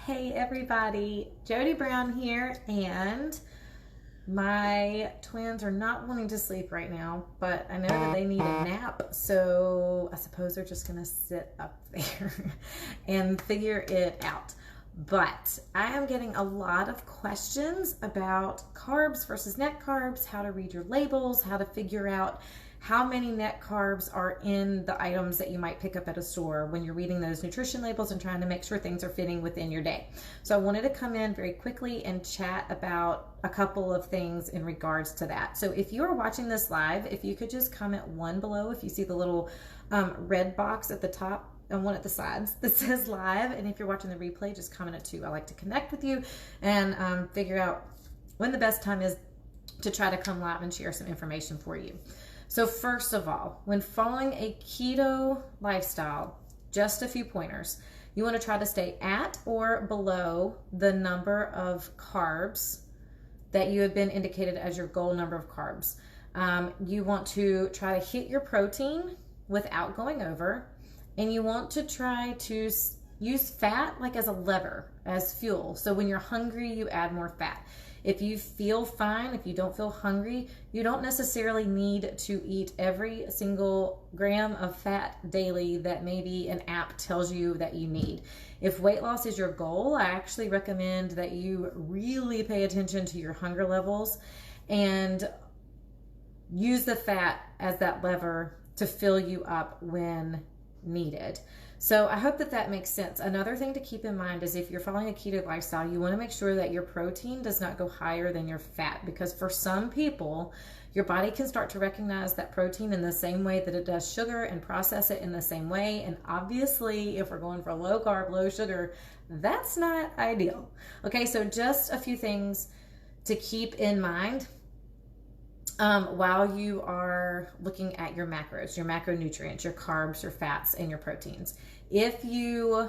Hey everybody, Jody Brown here, and my twins are not wanting to sleep right now, but I know that they need a nap, so I suppose they're just gonna sit up there and figure it out. But I am getting a lot of questions about carbs versus net carbs, how to read your labels, how to figure out how many net carbs are in the items that you might pick up at a store when you're reading those nutrition labels and trying to make sure things are fitting within your day. So I wanted to come in very quickly and chat about a couple of things in regards to that. So if you are watching this live, if you could just comment one below, if you see the little red box at the top and one at the sides that says live, and if you're watching the replay, just comment it too. I like to connect with you and figure out when the best time is to try to come live and share some information for you. So first of all, when following a keto lifestyle, just a few pointers. You want to try to stay at or below the number of carbs that you have been indicated as your goal number of carbs. You want to try to hit your protein without going over, and you want to try to use fat like as a lever, as fuel. So when you're hungry, you add more fat. If you feel fine, if you don't feel hungry, you don't necessarily need to eat every single gram of fat daily that maybe an app tells you that you need. If weight loss is your goal, I actually recommend that you really pay attention to your hunger levels and use the fat as that lever to fill you up when needed. So I hope that makes sense. Another thing to keep in mind is if you're following a keto lifestyle, you want to make sure that your protein does not go higher than your fat, because for some people, your body can start to recognize that protein in the same way that it does sugar and process it in the same way. And obviously, if we're going for low carb, low sugar, that's not ideal. Okay, so just a few things to keep in mind while you are looking at your macros, your macronutrients, your carbs, your fats, and your proteins. If you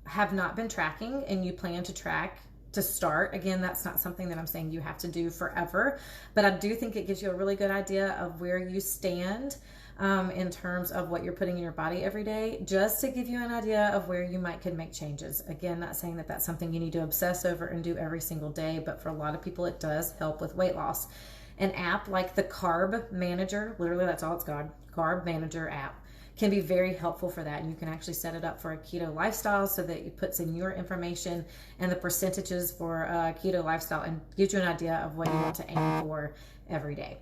have not been tracking and you plan to track to start, again, that's not something that I'm saying you have to do forever, but I do think it gives you a really good idea of where you stand in terms of what you're putting in your body every day, just to give you an idea of where you could make changes. Again, not saying that that's something you need to obsess over and do every single day, but for a lot of people, it does help with weight loss. An app like the Carb Manager, literally that's all it's called, Carb Manager app, can be very helpful for that. And you can actually set it up for a keto lifestyle so that it puts in your information and the percentages for a keto lifestyle and gives you an idea of what you want to aim for every day.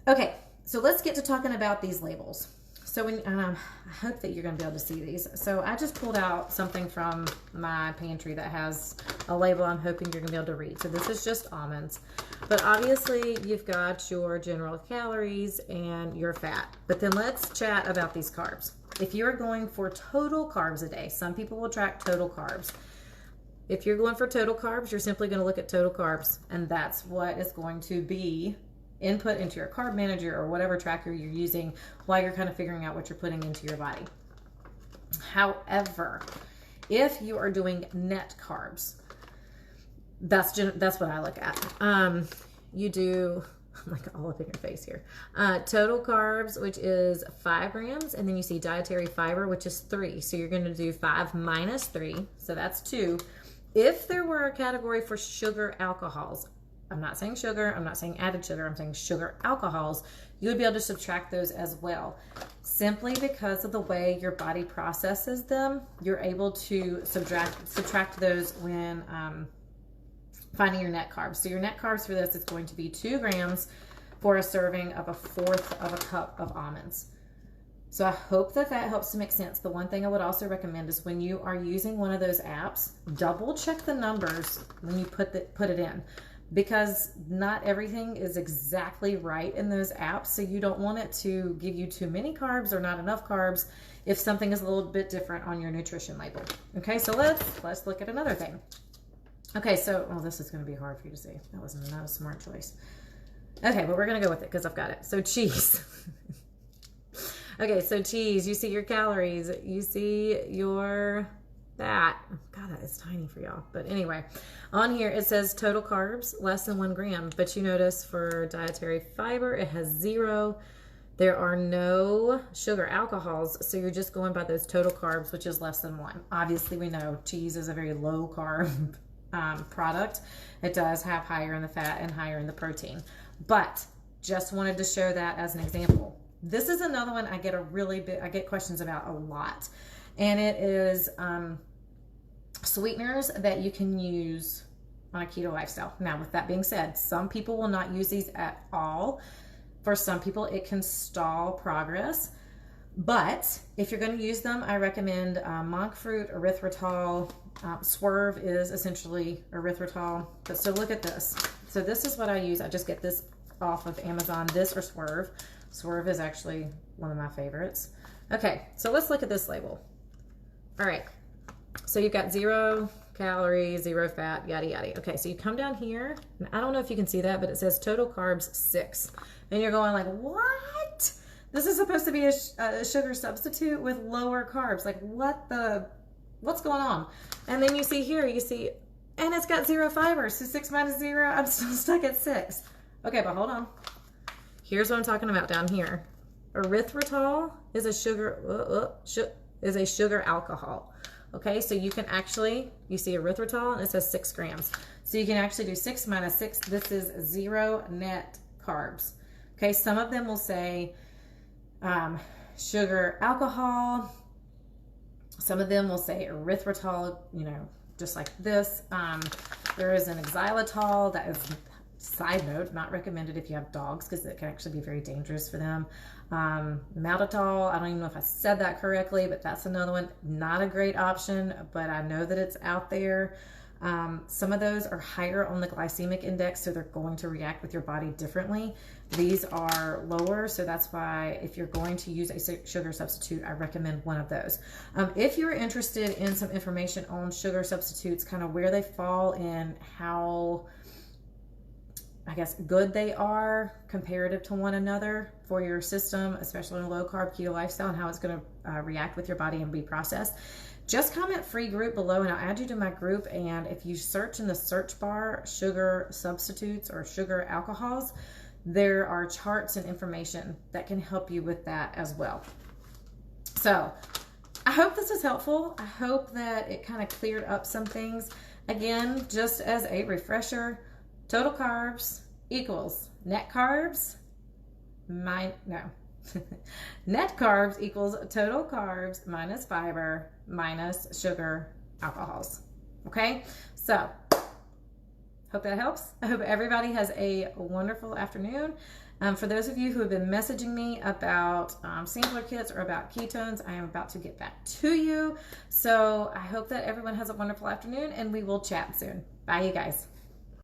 Okay, so let's get to talking about these labels. So when I hope that you're going to be able to see these. So I just pulled out something from my pantry that has a label I'm hoping you're going to be able to read. So this is just almonds. But obviously you've got your general calories and your fat. But then let's chat about these carbs. If you're going for total carbs a day, some people will track total carbs. If you're going for total carbs, you're simply going to look at total carbs, and that's what is going to be input into your carb manager or whatever tracker you're using while you're kind of figuring out what you're putting into your body. However, if you are doing net carbs, that's what I look at. You do, I'm like all up in your face here. Total carbs, which is 5 grams, and then you see dietary fiber, which is 3. So you're going to do 5 minus 3, so that's 2. If there were a category for sugar alcohols, I'm not saying sugar, I'm not saying added sugar, I'm saying sugar alcohols, you would be able to subtract those as well. Simply because of the way your body processes them, you're able to subtract those when finding your net carbs. So your net carbs for this is going to be 2 grams for a serving of 1/4 of a cup of almonds. So I hope that helps to make sense. The one thing I would also recommend is when you are using one of those apps, double check the numbers when you put it in, because not everything is exactly right in those apps. So you don't want it to give you too many carbs or not enough carbs if something is a little bit different on your nutrition label. Okay, so let's look at another thing. Okay, so, this is going to be hard for you to see. That was not a smart choice. Okay, but we're going to go with it because I've got it. So cheese. Okay, so cheese, you see your calories, you see your fat. God, that is tiny for y'all. But anyway, on here it says total carbs, less than 1 gram. But you notice for dietary fiber, it has 0. There are no sugar alcohols, so you're just going by those total carbs, which is less than 1. Obviously, we know cheese is a very low carb product. It does have higher in the fat and higher in the protein, but just wanted to show that as an example. This is another one I get questions about a lot, and it is sweeteners that you can use on a keto lifestyle. Now, with that being said, some people will not use these at all. For some people, it can stall progress. But if you're going to use them, I recommend monk fruit, erythritol. Swerve is essentially erythritol. But so look at this. So this is what I use. I just get this off of Amazon, this or Swerve. Swerve is actually one of my favorites. Okay, so let's look at this label. All right. So you've got 0 calories, 0 fat, yada, yada. Okay, so you come down here, and I don't know if you can see that, but it says total carbs 6. And you're going like, what? This is supposed to be a sugar substitute with lower carbs. Like, what's going on? And then you see here, and it's got 0 fiber. So 6 minus 0, I'm still stuck at 6. Okay, but hold on. Here's what I'm talking about down here. Erythritol is a sugar alcohol. Okay, so you can actually, you see erythritol and it says 6 grams. So you can actually do 6 minus 6. This is 0 net carbs. Okay, some of them will say sugar alcohol. Some of them will say erythritol, you know, just like this. There is an xylitol that is, side note, not recommended if you have dogs because it can actually be very dangerous for them. Maltitol, I don't even know if I said that correctly, but that's another one. Not a great option, but I know that it's out there. Some of those are higher on the glycemic index, so they're going to react with your body differently. These are lower, so that's why if you're going to use a sugar substitute, I recommend one of those. If you're interested in some information on sugar substitutes, kind of where they fall and how, I guess, good they are comparative to one another for your system, especially in a low carb keto lifestyle, and how it's going to react with your body and be processed, just comment free group below and I'll add you to my group. And if you search in the search bar sugar substitutes or sugar alcohols, there are charts and information that can help you with that as well. So I hope this was helpful. I hope that it kind of cleared up some things. Again, just as a refresher, total carbs equals net carbs net carbs equals total carbs minus fiber minus sugar alcohols. Okay, so hope that helps. I hope everybody has a wonderful afternoon. For those of you who have been messaging me about sampler kits or about ketones, I am about to get back to you. So I hope that everyone has a wonderful afternoon and we will chat soon. Bye, you guys.